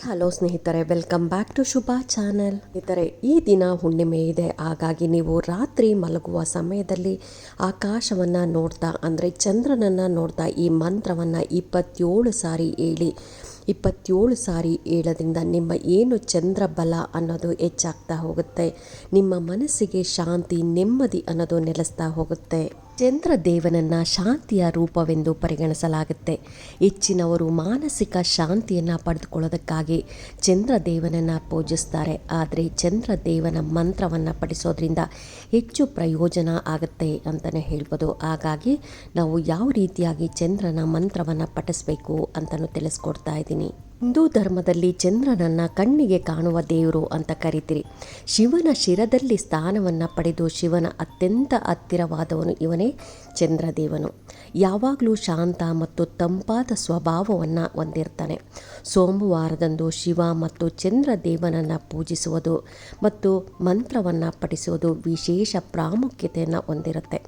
Hello ಸ್ನೇಹಿತರೆ, welcome back to Shubha channel. ಸ್ನೇಹಿತರೆ, ಈ ದಿನ ಹುಣ್ಣಿಮೆ ಇದೆ. ಹಾಗಾಗಿ ನೀವು ರಾತ್ರಿ ಮಲಗುವ ಸಮಯದಲ್ಲಿ ಆಕಾಶವನ್ನು ನೋಡ್ತಾ, ಅಂದರೆ ಚಂದ್ರನನ್ನು ನೋಡ್ತಾ ಈ ಮಂತ್ರವನ್ನು 27 ಸಾರಿ ಹೇಳಿ. 27 ಸಾರಿ ಹೇಳೋದ್ರಿಂದ ನಿಮ್ಮ ಏನು ಚಂದ್ರ ಬಲ ಅನ್ನೋದು ಹೆಚ್ಚಾಗ್ತಾ ಹೋಗುತ್ತೆ. ನಿಮ್ಮ ಮನಸ್ಸಿಗೆ ಶಾಂತಿ, ನೆಮ್ಮದಿ ಅನ್ನೋದು ನೆಲೆಸ್ತಾ ಹೋಗುತ್ತೆ. ಚಂದ್ರ ದೇವನನ್ನು ಶಾಂತಿಯ ರೂಪವೆಂದು ಪರಿಗಣಿಸಲಾಗುತ್ತೆ. ಹೆಚ್ಚಿನವರು ಮಾನಸಿಕ ಶಾಂತಿಯನ್ನು ಪಡೆದುಕೊಳ್ಳೋದಕ್ಕಾಗಿ ಚಂದ್ರ ದೇವನನ್ನು ಪೂಜಿಸ್ತಾರೆ. ಆದರೆ ಚಂದ್ರ ದೇವನ ಮಂತ್ರವನ್ನು ಪಠಿಸೋದ್ರಿಂದ ಹೆಚ್ಚು ಪ್ರಯೋಜನ ಆಗುತ್ತೆ ಅಂತಲೇ ಹೇಳ್ಬೋದು. ಹಾಗಾಗಿ ನಾವು ಯಾವ ರೀತಿಯಾಗಿ ಚಂದ್ರನ ಮಂತ್ರವನ್ನು ಪಠಿಸಬೇಕು ಅಂತಲೂ ತಿಳಿಸ್ಕೊಡ್ತಾ ಇದ್ದೀನಿ. ಹಿಂದೂ ಧರ್ಮದಲ್ಲಿ ಚಂದ್ರನನ್ನು ಕಣ್ಣಿಗೆ ಕಾಣುವ ದೇವರು ಅಂತ ಕರಿತೀರಿ. ಶಿವನ ಶಿರದಲ್ಲಿ ಸ್ಥಾನವನ್ನು ಪಡೆದು ಶಿವನ ಅತ್ಯಂತ ಹತ್ತಿರವಾದವನು ಇವನೇ ಚಂದ್ರದೇವನು. ಯಾವಾಗಲೂ ಶಾಂತ ಮತ್ತು ತಂಪಾದ ಸ್ವಭಾವವನ್ನು ಹೊಂದಿರ್ತಾನೆ. ಸೋಮವಾರದಂದು ಶಿವ ಮತ್ತು ಚಂದ್ರದೇವನನ್ನು ಪೂಜಿಸುವುದು ಮತ್ತು ಮಂತ್ರವನ್ನು ಪಠಿಸುವುದು ವಿಶೇಷ ಪ್ರಾಮುಖ್ಯತೆಯನ್ನು ಹೊಂದಿರುತ್ತೆ.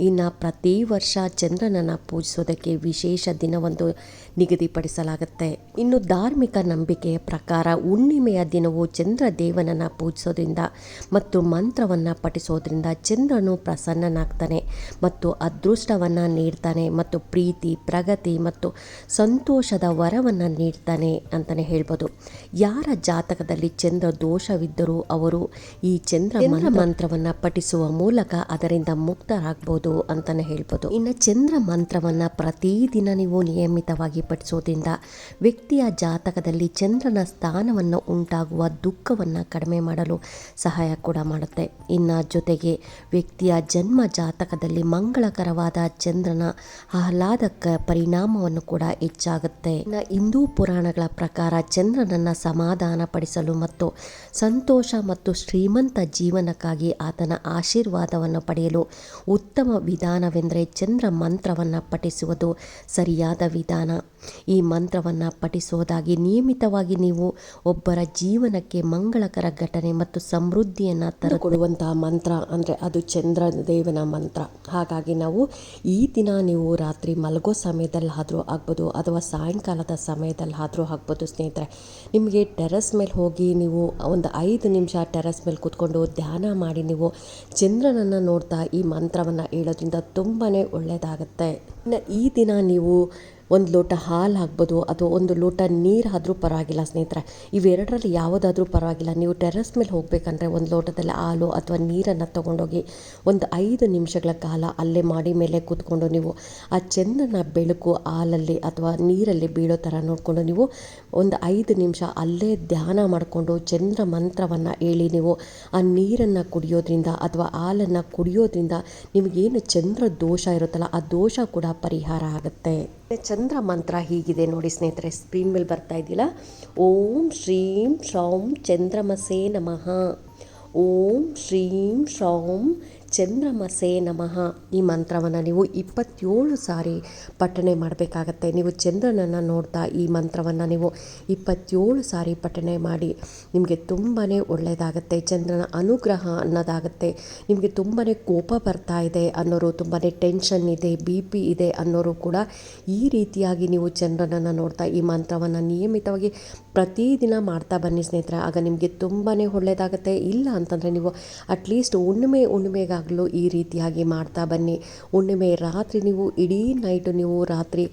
ಇನ್ನು ಪ್ರತಿ ವರ್ಷ ಚಂದ್ರನನ್ನು ಪೂಜಿಸೋದಕ್ಕೆ ವಿಶೇಷ ದಿನವೊಂದು ನಿಗದಿಪಡಿಸಲಾಗುತ್ತೆ. ಇನ್ನು ಧಾರ್ಮಿಕ ನಂಬಿಕೆಯ ಪ್ರಕಾರ ಹುಣ್ಣಿಮೆಯ ದಿನವು ಚಂದ್ರ ದೇವನನ್ನು ಪೂಜಿಸೋದ್ರಿಂದ ಮತ್ತು ಮಂತ್ರವನ್ನು ಪಠಿಸೋದ್ರಿಂದ ಚಂದ್ರನು ಪ್ರಸನ್ನನಾಗ್ತಾನೆ ಮತ್ತು ಅದೃಷ್ಟವನ್ನು ನೀಡ್ತಾನೆ ಮತ್ತು ಪ್ರೀತಿ, ಪ್ರಗತಿ ಮತ್ತು ಸಂತೋಷದ ವರವನ್ನು ನೀಡ್ತಾನೆ ಅಂತಲೇ ಹೇಳ್ಬೋದು. ಯಾರ ಜಾತಕದಲ್ಲಿ ಚಂದ್ರ ದೋಷವಿದ್ದರೂ ಅವರು ಈ ಚಂದ್ರ ಮಂತ್ರವನ್ನು ಪಠಿಸುವ ಮೂಲಕ ಅದರಿಂದ ಮುಕ್ತರಾಗ್ಬೋದು ಅಂತಲೇ ಹೇಳ್ಬೋದು. ಇನ್ನು ಚಂದ್ರ ಮಂತ್ರವನ್ನು ಪ್ರತಿದಿನ ನೀವು ನಿಯಮಿತವಾಗಿ ಪಠಿಸೋದ್ರಿಂದ ವ್ಯಕ್ತಿಯ ಜಾತಕದಲ್ಲಿ ಚಂದ್ರನ ಸ್ಥಾನವನ್ನು ಉಂಟಾಗುವ ದುಃಖವನ್ನು ಕಡಿಮೆ ಮಾಡಲು ಸಹಾಯ ಕೂಡ ಮಾಡುತ್ತೆ. ಇನ್ನು ಜೊತೆಗೆ ವ್ಯಕ್ತಿಯ ಜನ್ಮ ಜಾತಕದಲ್ಲಿ ಮಂಗಳಕರವಾದ ಚಂದ್ರನ ಆಹ್ಲಾದಕ ಪರಿಣಾಮವನ್ನು ಕೂಡ ಹೆಚ್ಚಾಗುತ್ತೆ. ಇನ್ನು ಹಿಂದೂ ಪುರಾಣಗಳ ಪ್ರಕಾರ ಚಂದ್ರನನ್ನು ಸಮಾಧಾನ ಪಡಿಸಲು ಮತ್ತು ಸಂತೋಷ ಮತ್ತು ಶ್ರೀಮಂತ ಜೀವನಕ್ಕಾಗಿ ಆತನ ಆಶೀರ್ವಾದವನ್ನು ಪಡೆಯಲು ಉತ್ತಮ ವಿಧಾನವೆಂದರೆ ಚಂದ್ರ ಮಂತ್ರವನ್ನು ಪಠಿಸುವುದು ಸರಿಯಾದ ವಿಧಾನ. ಈ ಮಂತ್ರವನ್ನು ಪಠಿಸೋದಾಗಿ ನಿಯಮಿತವಾಗಿ ನೀವು ಒಬ್ಬರ ಜೀವನಕ್ಕೆ ಮಂಗಳಕರ ಘಟನೆ ಮತ್ತು ಸಮೃದ್ಧಿಯನ್ನು ತರಕೊಡುವಂತಹ ಮಂತ್ರ ಅಂದರೆ ಅದು ಚಂದ್ರ ದೇವನ ಮಂತ್ರ. ಹಾಗಾಗಿ ನಾವು ಈ ದಿನ ನೀವು ರಾತ್ರಿ ಮಲಗೋ ಸಮಯದಲ್ಲಾದರೂ ಆಗ್ಬೋದು ಅಥವಾ ಸಾಯಂಕಾಲದ ಸಮಯದಲ್ಲಾದರೂ ಆಗ್ಬೋದು. ಸ್ನೇಹಿತರೆ, ನಿಮಗೆ ಟೆರೆಸ್ ಮೇಲೆ ಹೋಗಿ ನೀವು ಒಂದು 5 ನಿಮಿಷ ಟೆರೆಸ್ ಮೇಲೆ ಕೂತ್ಕೊಂಡು ಧ್ಯಾನ ಮಾಡಿ ನೀವು ಚಂದ್ರನನ್ನು ನೋಡ್ತಾ ಈ ಮಂತ್ರವನ್ನು ಹೇಳೋದ್ರಿಂದ ತುಂಬಾ ಒಳ್ಳೆಯದಾಗುತ್ತೆ. ಇನ್ನು ಈ ದಿನ ನೀವು ಒಂದು ಲೋಟ ಹಾಲು ಹಾಕ್ಬೋದು ಅಥವಾ ಒಂದು ಲೋಟ ನೀರು ಆದರೂ ಪರವಾಗಿಲ್ಲ ಸ್ನೇಹಿತರೆ. ಇವೆರಡರಲ್ಲಿ ಯಾವುದಾದ್ರೂ ಪರವಾಗಿಲ್ಲ. ನೀವು ಟೆರೆಸ್ ಮೇಲೆ ಹೋಗಬೇಕಂದ್ರೆ ಒಂದು ಲೋಟದಲ್ಲಿ ಹಾಲು ಅಥವಾ ನೀರನ್ನು ತೊಗೊಂಡೋಗಿ ಒಂದು 5 ನಿಮಿಷಗಳ ಕಾಲ ಅಲ್ಲೇ ಮಾಡಿ ಮೇಲೆ ಕೂತ್ಕೊಂಡು ನೀವು ಆ ಚಂದ್ರನ ಬೆಳಕು ಹಾಲಲ್ಲಿ ಅಥವಾ ನೀರಲ್ಲಿ ಬೀಳೋ ಥರ ನೋಡಿಕೊಂಡು ನೀವು ಒಂದು 5 ನಿಮಿಷ ಅಲ್ಲೇ ಧ್ಯಾನ ಮಾಡಿಕೊಂಡು ಚಂದ್ರ ಮಂತ್ರವನ್ನು ಹೇಳಿ ನೀವು ಆ ನೀರನ್ನು ಕುಡಿಯೋದ್ರಿಂದ ಅಥವಾ ಹಾಲನ್ನು ಕುಡಿಯೋದ್ರಿಂದ ನಿಮಗೇನು ಚಂದ್ರ ದೋಷ ಇರುತ್ತಲ್ಲ ಆ ದೋಷ ಕೂಡ ಪರಿಹಾರ ಆಗುತ್ತೆ. ಚಂದ್ರ ಮಂತ್ರ ಹೀಗಿದೆ ನೋಡಿ ಸ್ನೇಹಿತರೆ, ಸ್ಕ್ರೀನ್ ಮೇಲೆ ಬರ್ತಾ ಇದೆಯಲ್ಲ. ಓಂ ಶ್ರೀಂ ಶ್ರೌಂ ಚಂದ್ರಮಸೇ ನಮಃ. ಓಂ ಶ್ರೀಂ ಶ್ರೌಂ ಚಂದ್ರಮಸೇ ನಮಃ. ಈ ಮಂತ್ರವನ್ನು ನೀವು 27 ಸಾರಿ ಪಠಣೆ ಮಾಡಬೇಕಾಗತ್ತೆ. ನೀವು ಚಂದ್ರನನ್ನು ನೋಡ್ತಾ ಈ ಮಂತ್ರವನ್ನು ನೀವು 27 ಸಾರಿ ಪಠಣೆ ಮಾಡಿ ನಿಮಗೆ ತುಂಬಾ ಒಳ್ಳೆಯದಾಗುತ್ತೆ. ಚಂದ್ರನ ಅನುಗ್ರಹ ಅನ್ನೋದಾಗುತ್ತೆ. ನಿಮಗೆ ತುಂಬಾ ಕೋಪ ಬರ್ತಾ ಇದೆ ಅನ್ನೋರು, ತುಂಬಾ ಟೆನ್ಷನ್ ಇದೆ, BP ಇದೆ ಅನ್ನೋರು ಕೂಡ ಈ ರೀತಿಯಾಗಿ ನೀವು ಚಂದ್ರನನ್ನು ನೋಡ್ತಾ ಈ ಮಂತ್ರವನ್ನು ನಿಯಮಿತವಾಗಿ ಪ್ರತಿದಿನ ಮಾಡ್ತಾ ಬನ್ನಿ ಸ್ನೇಹಿತರೆ. ಆಗ ನಿಮಗೆ ತುಂಬಾ ಒಳ್ಳೆಯದಾಗುತ್ತೆ. ಇಲ್ಲ ಅಂತಂದರೆ ನೀವು ಅಟ್ಲೀಸ್ಟ್ ಹುಣ್ಣಿಮೆಗಾಗಲೂ ಈ ರೀತಿಯಾಗಿ ಮಾಡ್ತಾ ಬನ್ನಿ. ಹುಣ್ಣಿಮೆ ರಾತ್ರಿ ನೀವು ಇಡೀ ನೈಟು ನೀವು ರಾತ್ರಿ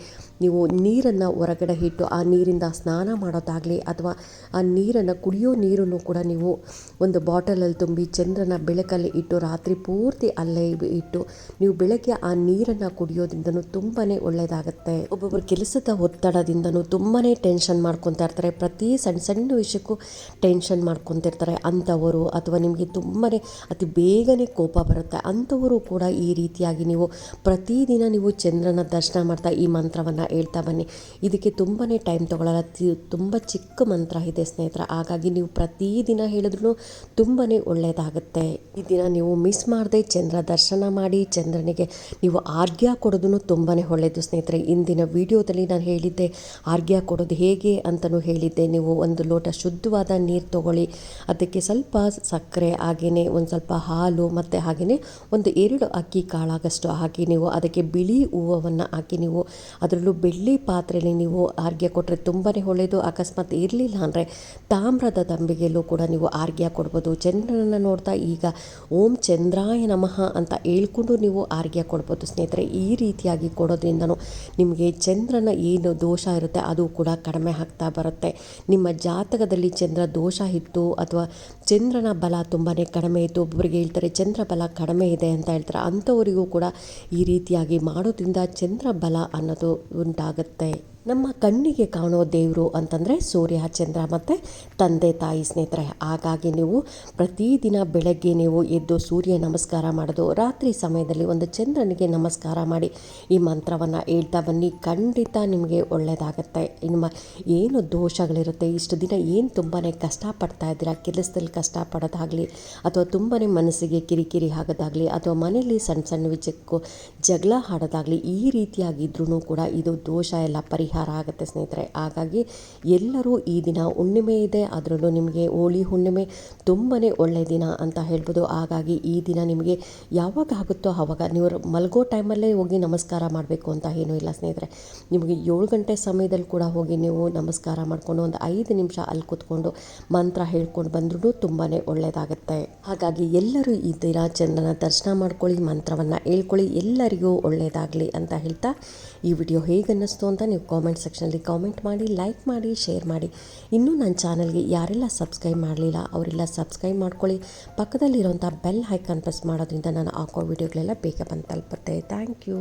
ನೀವು ನೀರನ್ನು ಹೊರಗಡೆ ಇಟ್ಟು ಆ ನೀರಿಂದ ಸ್ನಾನ ಮಾಡೋದಾಗಲಿ ಅಥವಾ ಆ ನೀರನ್ನು ಕುಡಿಯೋ ನೀರನ್ನು ಕೂಡ ನೀವು ಒಂದು ಬಾಟಲಲ್ಲಿ ತುಂಬಿ ಚಂದ್ರನ ಬೆಳಕಲ್ಲಿ ಇಟ್ಟು ರಾತ್ರಿ ಪೂರ್ತಿ ಅಲ್ಲೇ ಇಟ್ಟು ನೀವು ಬೆಳಗ್ಗೆ ಆ ನೀರನ್ನು ಕುಡಿಯೋದ್ರಿಂದನೂ ತುಂಬಾ ಒಳ್ಳೆಯದಾಗುತ್ತೆ. ಒಬ್ಬೊಬ್ಬರು ಕೆಲಸದ ಒತ್ತಡದಿಂದನೂ ತುಂಬಾ ಟೆನ್ಷನ್ ಮಾಡ್ಕೊತಾ ಇರ್ತಾರೆ. ಪ್ರತಿ ಸಣ್ಣ ವಿಷಯಕ್ಕೂ ಟೆನ್ಷನ್ ಮಾಡ್ಕೊತಿರ್ತಾರೆ ಅಂಥವರು, ಅಥವಾ ನಿಮಗೆ ತುಂಬಾ ಅತಿ ಬೇಗನೆ ಕೋಪ ಬರುತ್ತೆ ಅಂಥವರು ಕೂಡ ಈ ರೀತಿಯಾಗಿ ನೀವು ಪ್ರತಿದಿನ ನೀವು ಚಂದ್ರನ ದರ್ಶನ ಮಾಡ್ತಾ ಈ ಮಂತ್ರವನ್ನು ಹೇಳ್ತಾ ಬನ್ನಿ. ಇದಕ್ಕೆ ತುಂಬಾ ಟೈಮ್ ತೊಗೊಳ್ಳಲ್ಲ. ತುಂಬ ಚಿಕ್ಕ ಮಂತ್ರ ಇದೆ ಸ್ನೇಹಿತರೆ. ಹಾಗಾಗಿ ನೀವು ಪ್ರತಿದಿನ ಹೇಳಿದ್ರೂ ತುಂಬಾ ಒಳ್ಳೆಯದಾಗುತ್ತೆ. ಈ ದಿನ ನೀವು ಮಿಸ್ ಮಾಡದೆ ಚಂದ್ರ ದರ್ಶನ ಮಾಡಿ ಚಂದ್ರನಿಗೆ ನೀವು ಆರ್ಘ್ಯ ಕೊಡೋದು ತುಂಬಾ ಒಳ್ಳೆಯದು ಸ್ನೇಹಿತರೆ. ಇಂದಿನ ವಿಡಿಯೋದಲ್ಲಿ ನಾನು ಹೇಳಿದ್ದೆ ಆರ್ಘ್ಯ ಕೊಡೋದು ಹೇಗೆ ಅಂತಲೂ ಹೇಳಿದ್ದೆ. ನೀವು ಒಂದು ಲೋಟ ಶುದ್ಧವಾದ ನೀರು ತೊಗೊಳ್ಳಿ, ಅದಕ್ಕೆ ಸ್ವಲ್ಪ ಸಕ್ಕರೆ, ಹಾಗೆಯೇ ಒಂದು ಸ್ವಲ್ಪ ಹಾಲು ಮತ್ತು ಹಾಗೆಯೇ ಒಂದು 2 ಅಕ್ಕಿ ಕಾಳಾಗಷ್ಟು ಹಾಕಿ ನೀವು ಅದಕ್ಕೆ ಬಿಳಿ ಹೂವನ್ನು ಹಾಕಿ ನೀವು ಅದರಲ್ಲೂ ಬೆಳ್ಳಿ ಪಾತ್ರೆಯಲ್ಲಿ ನೀವು ಆರ್ಘ್ಯ ಕೊಟ್ಟರೆ ತುಂಬಾ ಒಳ್ಳೆಯದು. ಅಕಸ್ಮಾತ್ ಇರಲಿಲ್ಲ ಅಂದರೆ ತಾಮ್ರದ ತಂಬಿಗೆಯಲ್ಲೂ ಕೂಡ ನೀವು ಆರ್ಘ್ಯ ಕೊಡ್ಬೋದು. ಚಂದ್ರನನ್ನು ನೋಡ್ತಾ ಈಗ ಓಂ ಚಂದ್ರಾಯ ನಮಃ ಅಂತ ಹೇಳ್ಕೊಂಡು ನೀವು ಆರ್ಘ್ಯ ಕೊಡ್ಬೋದು ಸ್ನೇಹಿತರೆ. ಈ ರೀತಿಯಾಗಿ ಕೊಡೋದ್ರಿಂದನೂ ನಿಮಗೆ ಚಂದ್ರನ ಏನು ದೋಷ ಇರುತ್ತೆ ಅದು ಕೂಡ ಕಡಿಮೆ ಆಗ್ತಾ ಬರುತ್ತೆ. ನಿಮ್ಮ ಜಾತಕದಲ್ಲಿ ಚಂದ್ರ ದೋಷ ಇತ್ತು ಅಥವಾ ಚಂದ್ರನ ಬಲ ತುಂಬಾ ಕಡಿಮೆ ಇತ್ತು, ಒಬ್ಬರಿಗೆ ಹೇಳ್ತಾರೆ ಚಂದ್ರ ಬಲ ಕಡಿಮೆ ಇದೆ ಅಂತ ಹೇಳ್ತಾರೆ, ಅಂಥವರಿಗೂ ಕೂಡ ಈ ರೀತಿಯಾಗಿ ಮಾಡೋದ್ರಿಂದ ಚಂದ್ರ ಬಲ ಅನ್ನೋದು ಉಂಟಾಗುತ್ತೆ. ನಮ್ಮ ಕಣ್ಣಿಗೆ ಕಾಣೋ ದೇವರು ಅಂತಂದರೆ ಸೂರ್ಯ, ಚಂದ್ರ ಮತ್ತು ತಂದೆ ತಾಯಿ ಸ್ನೇಹಿತರೆ. ಹಾಗಾಗಿ ನೀವು ಪ್ರತಿದಿನ ಬೆಳಗ್ಗೆ ನೀವು ಎದ್ದು ಸೂರ್ಯ ನಮಸ್ಕಾರ ಮಾಡೋದು, ರಾತ್ರಿ ಸಮಯದಲ್ಲಿ ಒಂದು ಚಂದ್ರನಿಗೆ ನಮಸ್ಕಾರ ಮಾಡಿ ಈ ಮಂತ್ರವನ್ನು ಹೇಳ್ತಾ ಬನ್ನಿ. ಖಂಡಿತ ನಿಮಗೆ ಒಳ್ಳೆಯದಾಗತ್ತೆ. ನಿಮ್ಮ ಏನು ದೋಷಗಳಿರುತ್ತೆ, ಇಷ್ಟು ದಿನ ಏನು ತುಂಬಾ ಕಷ್ಟಪಡ್ತಾ ಇದ್ದೀರಾ, ಕೆಲಸದಲ್ಲಿ ಕಷ್ಟಪಡೋದಾಗಲಿ ಅಥವಾ ತುಂಬಾ ಮನಸ್ಸಿಗೆ ಕಿರಿಕಿರಿ ಆಗೋದಾಗಲಿ ಅಥವಾ ಮನೆಯಲ್ಲಿ ಸಣ್ಣ ಸಣ್ಣ ವಿಷಯಕ್ಕೂ ಜಗಳ ಆಡೋದಾಗಲಿ, ಈ ರೀತಿಯಾಗಿದ್ರೂ ಕೂಡ ಇದು ದೋಷ ಎಲ್ಲ ಪರಿಹಾರ ಆಗುತ್ತೆ ಸ್ನೇಹಿತರೆ. ಹಾಗಾಗಿ ಎಲ್ಲರೂ ಈ ದಿನ ಹುಣ್ಣಿಮೆ ಇದೆ, ಅದರಲ್ಲೂ ನಿಮಗೆ ಹೋಳಿ ಹುಣ್ಣಿಮೆ ತುಂಬಾ ಒಳ್ಳೆಯ ದಿನ ಅಂತ ಹೇಳ್ಬೋದು. ಹಾಗಾಗಿ ಈ ದಿನ ನಿಮಗೆ ಯಾವಾಗ ಆಗುತ್ತೋ ಆವಾಗ ನೀವು ಮಲಗೋ ಟೈಮಲ್ಲೇ ಹೋಗಿ ನಮಸ್ಕಾರ ಮಾಡಬೇಕು ಅಂತ ಏನೂ ಇಲ್ಲ ಸ್ನೇಹಿತರೆ. ನಿಮಗೆ 7 ಗಂಟೆ ಸಮಯದಲ್ಲಿ ಕೂಡ ಹೋಗಿ ನೀವು ನಮಸ್ಕಾರ ಮಾಡಿಕೊಂಡು ಒಂದು 5 ನಿಮಿಷ ಅಲ್ಲಿ ಕೂತ್ಕೊಂಡು ಮಂತ್ರ ಹೇಳ್ಕೊಂಡು ಬಂದ್ರೂ ತುಂಬಾ ಒಳ್ಳೆಯದಾಗುತ್ತೆ. ಹಾಗಾಗಿ ಎಲ್ಲರೂ ಈ ದಿನ ಚಂದ್ರನ ದರ್ಶನ ಮಾಡ್ಕೊಳ್ಳಿ, ಮಂತ್ರವನ್ನು ಹೇಳ್ಕೊಳ್ಳಿ, ಎಲ್ಲರಿಗೂ ಒಳ್ಳೆಯದಾಗಲಿ ಅಂತ ಹೇಳ್ತಾ ಈ ವಿಡಿಯೋ ಹೇಗೆ ಅನ್ನಿಸ್ತು ಅಂತ ನೀವು ಕಾಮೆಂಟ್ ಸೆಕ್ಷನಲ್ಲಿ ಕಾಮೆಂಟ್ ಮಾಡಿ, ಲೈಕ್ ಮಾಡಿ, ಶೇರ್ ಮಾಡಿ. ಇನ್ನೂ ನನ್ನ ಚಾನಲ್ಗೆ ಯಾರೆಲ್ಲ ಸಬ್ಸ್ಕ್ರೈಬ್ ಮಾಡಲಿಲ್ಲ ಅವರೆಲ್ಲ ಸಬ್ಸ್ಕ್ರೈಬ್ ಮಾಡ್ಕೊಳ್ಳಿ. ಪಕ್ಕದಲ್ಲಿರುವಂಥ ಬೆಲ್ ಐಕಾನ್ ಪ್ರೆಸ್ ಮಾಡೋದ್ರಿಂದ ನಾನು ಹಾಕೋ ವಿಡಿಯೋಗಳೆಲ್ಲ ಬೇಗ ಬಂದು ತಲುಪುತ್ತೆ. Thank you.